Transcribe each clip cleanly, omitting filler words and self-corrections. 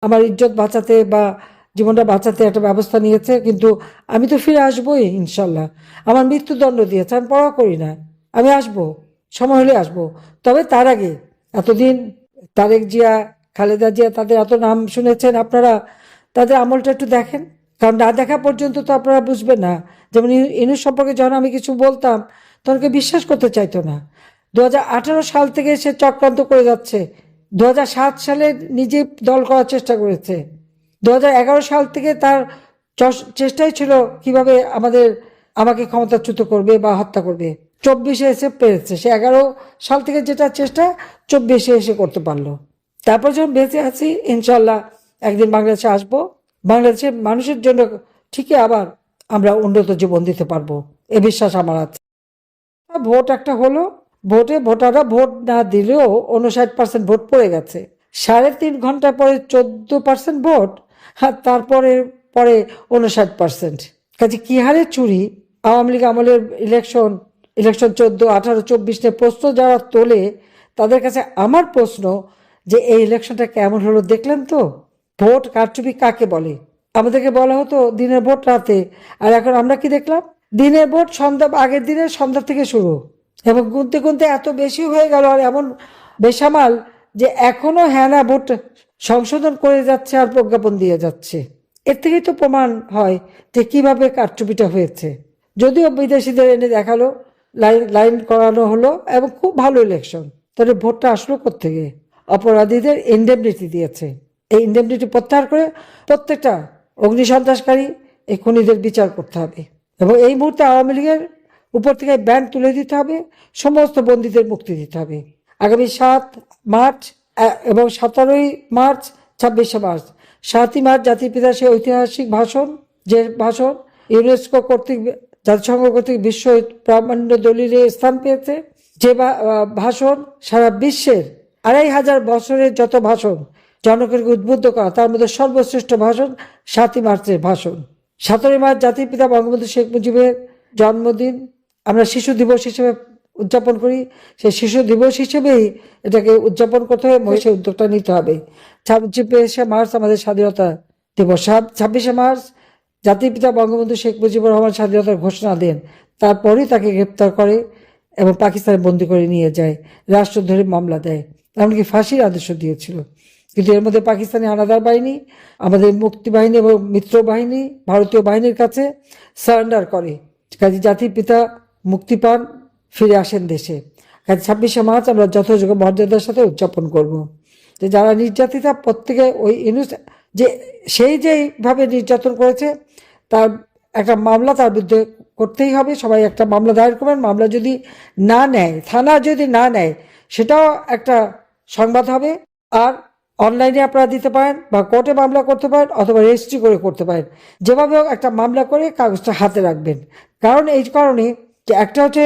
আমার ইজ্জত বাঁচাতে বা জীবনটা বাঁচাতে একটা ব্যবস্থা নিয়েছে, কিন্তু আমি তো ফিরে আসবোই ইনশাল্লাহ। আমার মৃত্যুদণ্ড দিয়েছে, আমি পরোয়া করি না, আমি আসবো, সময় হলে আসবো। তবে তার আগে এতদিন তারেক জিয়া, খালেদা জিয়া, তাদের এত নাম শুনেছেন আপনারা, তাদের আমলটা একটু দেখেন। কারণ না দেখা পর্যন্ত তো আপনারা বুঝবেন না। যেমন ইনুস সম্পর্কে যখন আমি কিছু বলতাম তখন কেউ বিশ্বাস করতে চাইতো না। 2018 সাল থেকে সে চক্রান্ত করে যাচ্ছে। 2007 সালে নিজে দল করার চেষ্টা করেছে। 2011 সাল থেকে তার চেষ্টাই ছিল কিভাবে আমাকে ক্ষমতাচ্যুত করবে বা হত্যা করবে। 24-এ এসে পেরেছে। সে 11 সাল থেকে যেটা চেষ্টা 24-এ এসে করতে পারলো। তারপর যখন বেঁচে আছি, ইনশাল্লাহ একদিন বাংলাদেশে আসব। বাংলাদেশের মানুষের জন্য ঠিকই আবার আমরা উন্নত জীবন দিতে পারবো, এ বিশ্বাস আমার আছে। ভোট একটা হলো, ভোটাররা ভোট না দিলেও 59% ভোট পড়ে গেছে। 3.5 ঘন্টা পরে 14% ভোট, আর তারপরে পরে 59%। কাজে কি হারে চুরি! আওয়ামী লীগ আমলের ইলেকশন 14, 18, 24 নিয়ে প্রশ্ন যারা তোলে, তাদের কাছে আমার প্রশ্ন যে এই ইলেকশনটা কেমন হলো দেখলেন তো? ভোট কারচুপি কাকে বলে? আমাদেরকে বলা হতো দিনের ভোট রাতে, আর এখন আমরা কি দেখলাম? দিনের ভোট সন্ধ্যা, আগের দিনের সন্ধ্যা থেকে শুরু, এবং গুনতে গুনতে এত বেশি হয়ে গেল, আর এমন বেসামাল যে এখনো হ্যানা ভোট সংশোধন করে যাচ্ছে আর প্রজ্ঞাপন দিয়ে যাচ্ছে। এর থেকেই তো প্রমাণ হয় যে কিভাবে কারচুপিটা হয়েছে। যদিও বিদেশিদের এনে দেখালো, লাইন লাইন করানো হলো এবং খুব ভালো ইলেকশন, তাহলে ভোটটা আসলো কোত্থেকে? অপরাধীদের ইন্ডেমনিটি দিয়েছে। এই ইন্ডেমনিটি প্রত্যাহার করে প্রত্যেকটা অগ্নিসন্ত্রাসকারী, এই খুনিদের বিচার করতে হবে, এবং এই মুহূর্তে আওয়ামী লীগের উপর থেকে ব্যান তুলে দিতে হবে, সমস্ত বন্দীদের মুক্তি দিতে হবে। আগামী 7 মার্চ এবং 17 মার্চ, 26 মার্চ, 7ই মার্চ জাতির পিতার সেই ঐতিহাসিক ভাষণ, যে ভাষণ ইউনেস্কো কর্তৃক, জাতিসংঘ কর্তৃক বিশ্ব প্রামাণ্য দলিলে স্থান পেয়েছে, যে ভাষণ সারা বিশ্বের 2500 বছরের যত ভাষণ জনগণকে উদ্বুদ্ধ করা, তার মধ্যে সর্বশ্রেষ্ঠ ভাষণ 7ই মার্চের ভাষণ। 17 মার্চ জাতির পিতা বঙ্গবন্ধু শেখ মুজিবের জন্মদিন, আমরা শিশু দিবস হিসেবে উদযাপন করি। সেই শিশু দিবস হিসেবেই এটাকে উদযাপন করতে হবে, সেই উদ্যোগটা নিতে হবে। 26 মার্চ আমাদের স্বাধীনতা দিবস। 26 মার্চ জাতির পিতা বঙ্গবন্ধু শেখ মুজিবুর রহমান স্বাধীনতার ঘোষণা দেন, তারপরেই তাকে গ্রেপ্তার করে এবং পাকিস্তানে বন্দী করে নিয়ে যায়, রাষ্ট্রদ্রোহী মামলা দেয়, এমনকি ফাঁসির আদেশ দিয়েছিল। কিন্তু এর মধ্যে পাকিস্তানি হানাদার বাহিনী আমাদের মুক্তি বাহিনী এবং মিত্র বাহিনী, ভারতীয় বাহিনীর কাছে সারেন্ডার করে। কাজে জাতির পিতা মুক্তি পান, ফিরে আসেন দেশে। কাজে 26 মার্চ আমরা যথাযোগ্য মর্যাদার সাথে উদযাপন করব। যে যারা নির্যাতিতা, প্রত্যেকে ওই যে সেই যেইভাবে নির্যাতন করেছে তার একটা মামলা তার বিরুদ্ধে করতেই হবে। সবাই একটা মামলা দায়ের করবেন। মামলা যদি না নেয়, থানা যদি না নেয়, সেটাও একটা সংবাদ হবে। আর অনলাইনে আপনারা দিতে পারেন বা কোর্টে মামলা করতে পারেন, অথবা রেজিস্ট্রি করে করতে পারেন। যেভাবে হোক একটা মামলা করে কাগজটা হাতে রাখবেন। কারণ এই কারণে যে একটা হচ্ছে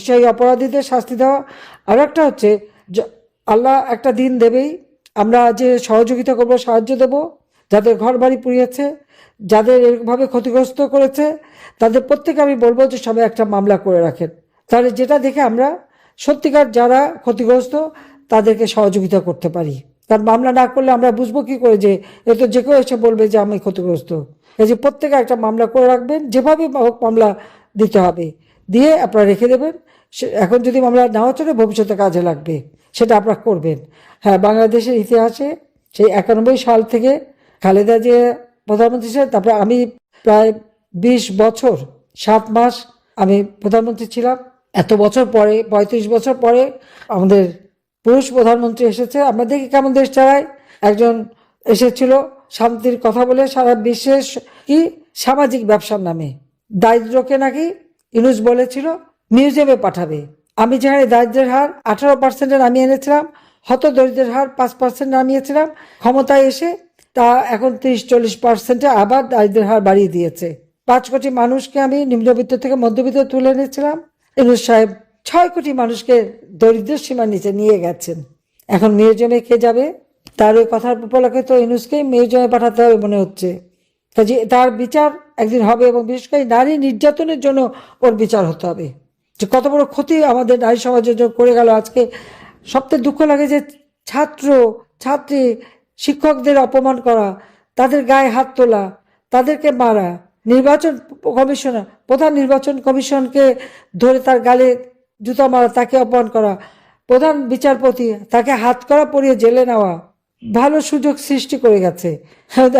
সেই অপরাধীদের শাস্তি দেওয়া, আর একটা হচ্ছে আল্লাহ একটা দিন দেবেই, আমরা যে সহযোগিতা করব, সাহায্য দেব, যাদের ঘর বাড়ি পুড়িয়েছে, যাদের এরকমভাবে ক্ষতিগ্রস্ত করেছে, তাদের প্রত্যেকে আমি বলবো যে সবাই একটা মামলা করে রাখেন। তাহলে যেটা দেখে আমরা সত্যিকার যারা ক্ষতিগ্রস্ত তাদেরকে সহযোগিতা করতে পারি। কারণ মামলা না করলে আমরা বুঝবো কি করে যে এ তো যে কেউ এসে বলবে যে আমি ক্ষতিগ্রস্ত। এই যে প্রত্যেকে একটা মামলা করে রাখবেন, যেভাবে হোক মামলা দিতে হবে, দিয়ে আপনারা রেখে দেবেন। এখন যদি মামলা নেওয়া চলে, ভবিষ্যতে কাজে লাগবে, সেটা আপনারা করবেন। হ্যাঁ, বাংলাদেশের ইতিহাসে সেই 91 সাল থেকে খালেদা যে প্রধানমন্ত্রী ছিলেন, তারপরে আমি প্রায় 20 বছর 7 মাস আমি প্রধানমন্ত্রী ছিলাম। এত বছর পরে, 35 বছর পরে আমাদের পুরুষ প্রধানমন্ত্রী এসেছে। আমরা দেখি কেমন দেশ চালায়। একজন এসেছিল শান্তির কথা বলে সারা বিশ্বে, কি সামাজিক ব্যবসার নামে দারিদ্রকে নাকি ইউনূস বলেছিল মিউজিয়ামে পাঠাবে। আমি যেখানে দারিদ্রের হার 18% নামিয়ে এনেছিলাম, হত দরিদ্রের হার 5% নামিয়েছিলাম, ক্ষমতায় এসে তা এখন 30-40% আবার দারিদ্রের হার বাড়িয়ে দিয়েছে। 5 কোটি মানুষকে আমি নিম্নবিত্ত থেকে মধ্যবিত্ত তুলে এনেছিলাম। ইউনূস সাহেব 6 কোটি মানুষকে দরিদ্রের সীমার নিচে নিয়ে গেছেন। এখন মিউজিয়ামে কে যাবে? তার ওই কথার উপলক্ষে তো ইউনূসকেই মিউজিয়ামে পাঠাতে হবে মনে হচ্ছে। কাজে তার বিচার একদিন হবে, এবং বিশেষ করে নারী নির্যাতনের জন্য ওর বিচার হতে হবে। যে কত বড় ক্ষতি আমাদের নারী সমাজের জন্য করে গেল। আজকে সবচেয়ে দুঃখ লাগে যে ছাত্র ছাত্রী শিক্ষকদের অপমান করা, তাদের গায়ে হাত তোলা, তাদেরকে মারা, প্রধান নির্বাচন কমিশনকে ধরে তার গালে জুতা মারা, তাকে অপমান করা, প্রধান বিচারপতি তাকে হাত করা পরিয়ে জেলে নেওয়া, ভালো সুযোগ সৃষ্টি করে গেছে।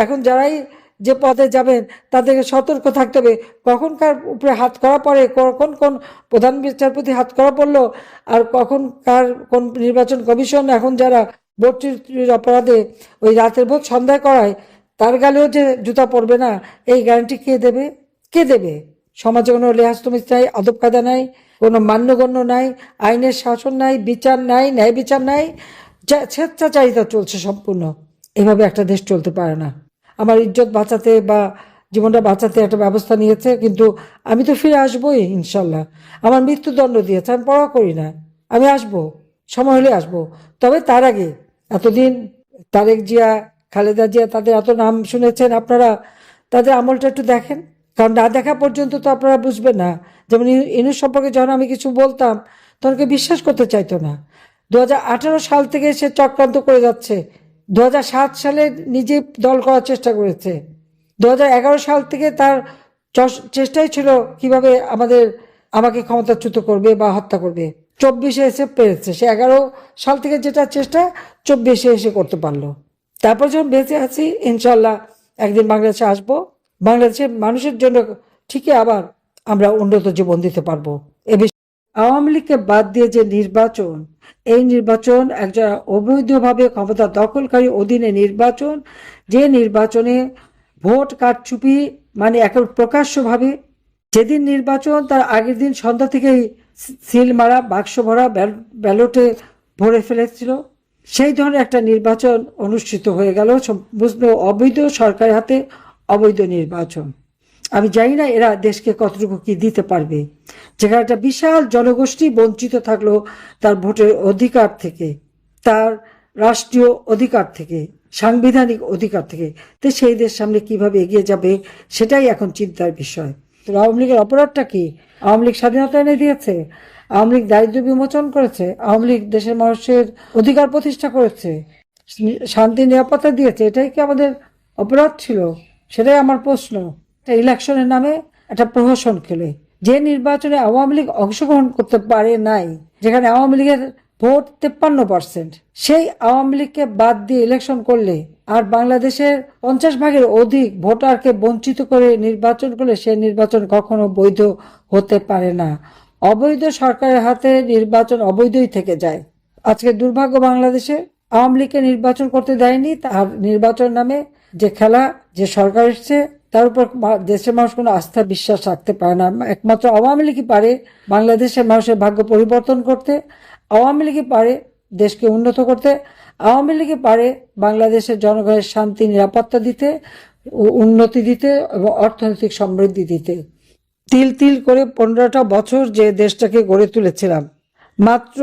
এখন যারাই যে পদে যাবেন তাদেরকে সতর্ক থাকতে হবে, কখন কার উপরে হাত করা পড়ে, কখন কোন প্রধান বিচারপতি হাত করা পড়লো, আর কখন কার কোন নির্বাচন কমিশন এখন যারা ভোট চুরির অপরাধে ওই রাতের ভোট সন্ধ্যায় করায় তার গালেও যে জুতা পড়বে না, এই গ্যারান্টি কে দেবে? কে দেবে? সমাজে কোনো লেহাজ তমিজ নাই, আদব কায়দা নাই, কোনো মান্যগণ্য নাই, আইনের শাসন নাই, বিচার নাই, ন্যায় বিচার নাই, স্বেচ্ছাচারিতা চলছে সম্পূর্ণ। এভাবে একটা দেশ চলতে পারে না। আমার ইজ্জত বাঁচাতে বা জীবনটা বাঁচাতে একটা ব্যবস্থা নিয়েছে, কিন্তু আমি তো ফিরে আসবোই ইনশাল্লাহ। আমার মৃত্যুদণ্ড দিয়েছে, আমি পরোয়া করি না, আমি আসবো, সময় হলে আসবো। তবে তার আগে এতদিন তারেক জিয়া, খালেদা জিয়া, তাদের এত নাম শুনেছেন আপনারা, তাদের আমলটা একটু দেখেন, কারণ না দেখা পর্যন্ত তো আপনারা বুঝবেন না। যেমন ইনুস সম্পর্কে যখন আমি কিছু বলতাম তখন কেউ বিশ্বাস করতে চাইতো না। 2018 সাল থেকে সে চক্রান্ত করে যাচ্ছে। 2007 সালে নিজে দল করার চেষ্টা করেছে। 2011 সাল থেকে তার চেষ্টাই ছিল কিভাবে আমাকে ক্ষমতাচ্যুত করবে বা হত্যা করবে। 24-এ এসে পেরেছে। সে 11 সাল থেকে যেটা চেষ্টা 24-এ এসে করতে পারলো। তারপর যখন বেঁচে আছি, ইনশাল্লাহ একদিন বাংলাদেশে আসবো, বাংলাদেশের মানুষের জন্য ঠিকই আবার আমরা উন্নত জীবন দিতে পারবো। আওয়ামী লীগকে বাদ দিয়ে যে নির্বাচন, এই নির্বাচন একজন অবৈধভাবে ক্ষমতা দখলকারী অধীনে নির্বাচন, যে নির্বাচনে ভোট কারচুপি মানে এখন প্রকাশ্যভাবে, যেদিন নির্বাচন তার আগের দিন সন্ধ্যা থেকেই সিল মারা, বাক্স ভরা, ব্যালটে ভরে ফেলেছিল, সেই ধরনের একটা নির্বাচন অনুষ্ঠিত হয়ে গেল, বুঝলো অবৈধ সরকারের হাতে অবৈধ নির্বাচন। আমি জানি না এরা দেশকে কতটুকু কি দিতে পারবে, যেখানে একটা বিশাল জনগোষ্ঠী বঞ্চিত থাকলো তার ভোটের অধিকার থেকে, তার রাষ্ট্রীয় অধিকার থেকে, সাংবিধানিক অধিকার থেকে। তো সেই দেশ সামনে কিভাবে এগিয়ে যাবে সেটাই এখন চিন্তার বিষয়। তো আওয়ামী লীগের অপরাধটা কি? আওয়ামী লীগ স্বাধীনতা এনে দিয়েছে, আওয়ামী লীগ দারিদ্র বিমোচন করেছে, আওয়ামী লীগ দেশের মানুষের অধিকার প্রতিষ্ঠা করেছে, শান্তি নিরাপত্তা দিয়েছে। এটাই কি আমাদের অপরাধ ছিল? সেটাই আমার প্রশ্ন। ইলেকশনের নামে একটা প্রহসন খেলে যে নির্বাচনে আওয়ামী লীগ অংশগ্রহণ করতে পারে নাই, যেখানে আওয়ামী লীগের ভোট 53%, সেই আওয়ামী লীগকে বাদ দিয়ে ইলেকশন করলে আর বাংলাদেশের 50 ভাগের অধিক ভোটারকে বঞ্চিত করে নির্বাচন করলে সেই নির্বাচন কখনো বৈধ হতে পারে না। অবৈধ সরকারের হাতে নির্বাচন অবৈধই থেকে যায়। আজকে দুর্ভাগ্য, বাংলাদেশে আওয়ামী লীগকে নির্বাচন করতে দেয়নি, তার নির্বাচন নামে যে খেলা, যে সরকার এসছে তার উপর দেশের মানুষ কোনো আস্থা বিশ্বাস রাখতে পারে না। একমাত্র আওয়ামী লীগই পারে বাংলাদেশের মানুষের ভাগ্য পরিবর্তন করতে, আওয়ামী লীগই পারে দেশকে উন্নত করতে, আওয়ামী লীগই পারে বাংলাদেশের জনগণের শান্তি নিরাপত্তা দিতে, উন্নতি দিতে এবং অর্থনৈতিক সমৃদ্ধি দিতে। তিল তিল করে 15টা বছর যে দেশটাকে গড়ে তুলেছিলাম, মাত্র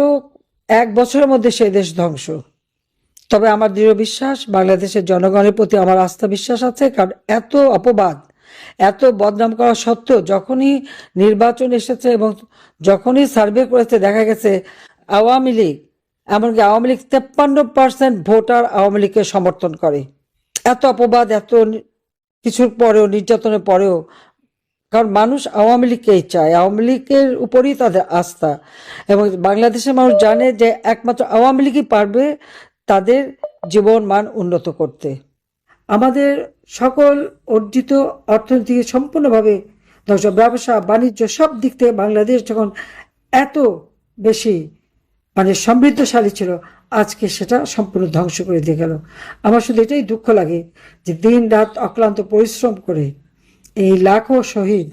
1 বছরের মধ্যে সেই দেশ ধ্বংস। তবে আমার দৃঢ় বিশ্বাস, বাংলাদেশের জনগণের প্রতি আমার আস্থা বিশ্বাস আছে, কারণ এত অপবাদ, এত বদনাম করা সত্ত্বেও যখনই নির্বাচন এসেছে এবং যখনই সার্ভে করেছে দেখা গেছে আওয়ামী লীগ, এমনকি আওয়ামী লীগ 53% ভোটার আওয়ামী লীগকে সমর্থন করে। এত অপবাদ, এত কিছুর পরেও, নির্যাতনের পরেও, কারণ মানুষ আওয়ামী লীগকেই চায়, আওয়ামী লীগের উপরই তাদের আস্থা, এবং বাংলাদেশের মানুষ জানে যে একমাত্র আওয়ামী লীগই পারবে তাদের জীবন মান উন্নত করতে। আমাদের সকল অর্জিত অর্থনীতি সম্পূর্ণভাবে ধ্বংস, ব্যবসা বাণিজ্য সব দিক থেকে বাংলাদেশ যখন এত বেশি সমৃদ্ধশালী ছিল, আজকে সেটা সম্পূর্ণ ধ্বংস করে দিয়ে গেল। আমার শুধু এটাই দুঃখ লাগে যে দিন রাত অক্লান্ত পরিশ্রম করে এই লাখো শহীদ,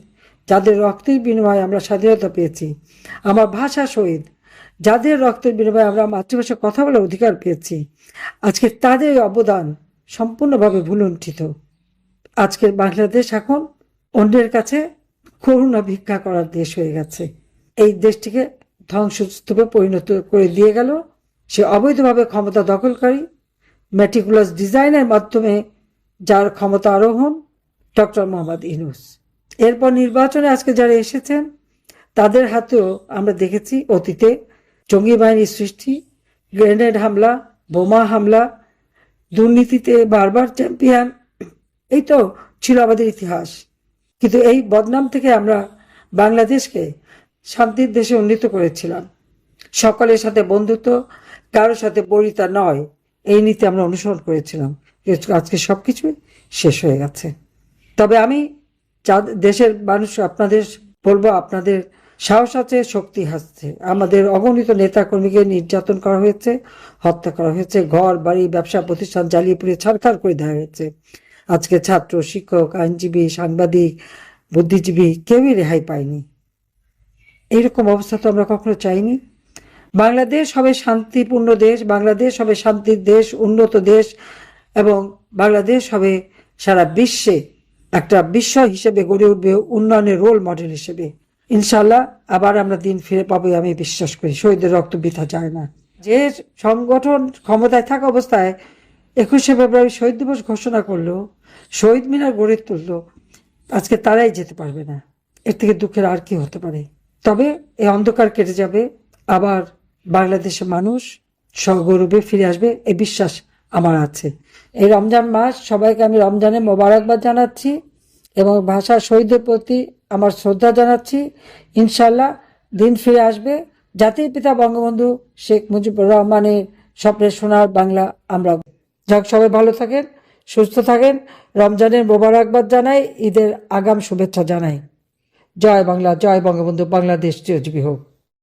যাদের রক্তের বিনিময়ে আমরা স্বাধীনতা পেয়েছি, আমার ভাষা শহীদ, যাদের রক্তের বিনিময়ে আমরা মাতৃভাষায় কথা বলার অধিকার পেয়েছি, আজকে তাদের অবদান সম্পূর্ণভাবে ভুলুণ্ঠিত। আজকের বাংলাদেশ এখন অন্যের কাছে করুণা ভিক্ষা করার দেশ হয়ে গেছে। এই দেশটিকে ধ্বংসস্তূপে পরিণত করে দিয়ে গেল সে অবৈধভাবে ক্ষমতা দখলকারী, মেটিকুলাস ডিজাইনের মাধ্যমে যার ক্ষমতা আরোহণ, ডক্টর মোহাম্মদ ইউনূস। এরপর নির্বাচনে আজকে যারা এসেছেন তাদের হাতেও আমরা দেখেছি অতীতে জঙ্গি বাহিনীর সৃষ্টি, গ্রেনেড হামলা, বোমা হামলা, দুর্নীতিতে বারবার চ্যাম্পিয়ন, এই তো ছিল আমাদের ইতিহাস। কিন্তু এই বদনাম থেকে আমরা বাংলাদেশকে শান্তির দেশে উন্নীত করেছিলাম। সকলের সাথে বন্ধুত্ব, কারোর সাথে বরিতা নয়, এই নীতি আমরা অনুসরণ করেছিলাম। কিন্তু আজকে সবকিছুই শেষ হয়ে গেছে। তবে আমি দেশের মানুষ আপনাদের বলবো, আপনাদের সাহস আছে, শক্তি আছে। আমাদের অগণিত নেতাকর্মীকে নির্যাতন করা হয়েছে, হত্যা করা হয়েছে, ঘর বাড়ি ব্যবসা প্রতিষ্ঠান জ্বালিয়ে পুড়িয়ে ছারখার করে দেওয়া হয়েছে। আজকে ছাত্র, শিক্ষক, আইনজীবী, সাংবাদিক, বুদ্ধিজীবী কেউই রেহাই পায়নি। এইরকম অবস্থা তো আমরা কখনো চাইনি। বাংলাদেশ হবে শান্তিপূর্ণ দেশ, বাংলাদেশ হবে শান্তির দেশ, উন্নত দেশ, এবং বাংলাদেশ হবে সারা বিশ্বে একটা বিশ্ব হিসেবে গড়ে উঠবে, উন্নয়নের রোল মডেল হিসেবে। ইনশাল্লাহ আবার আমরা দিন ফিরে পাবো, আমি বিশ্বাস করি। শহীদের রক্ত বৃথা যায় না। যে সংগঠন ক্ষমতায় থাকা অবস্থায় 21শে ফেব্রুয়ারি শহীদ দিবস ঘোষণা করলো, শহীদ মিনার গড়ে তুললো, আজকে তারাই যেতে পারবে না। এর থেকে দুঃখের আর কি হতে পারে? তবে এই অন্ধকার কেটে যাবে, আবার বাংলাদেশের মানুষ সগৌরবে ফিরে আসবে, এই বিশ্বাস আমার আছে। এই রমজান মাস সবাইকে আমি রমজানের মোবারকবাদ জানাচ্ছি এবং ভাষা শহীদদের প্রতি আমার শ্রদ্ধা জানাচ্ছি। ইনশাল্লাহ দিন ফিরে আসবে, জাতির পিতা বঙ্গবন্ধু শেখ মুজিবুর রহমানের স্বপ্নের সোনার বাংলা আমরা। যাক, সবাই ভালো থাকেন, সুস্থ থাকেন। রমজানের মোবারকবাদ জানাই, ঈদের আগাম শুভেচ্ছা জানাই। জয় বাংলা, জয় বঙ্গবন্ধু, বাংলাদেশ চিরজীবী হোক।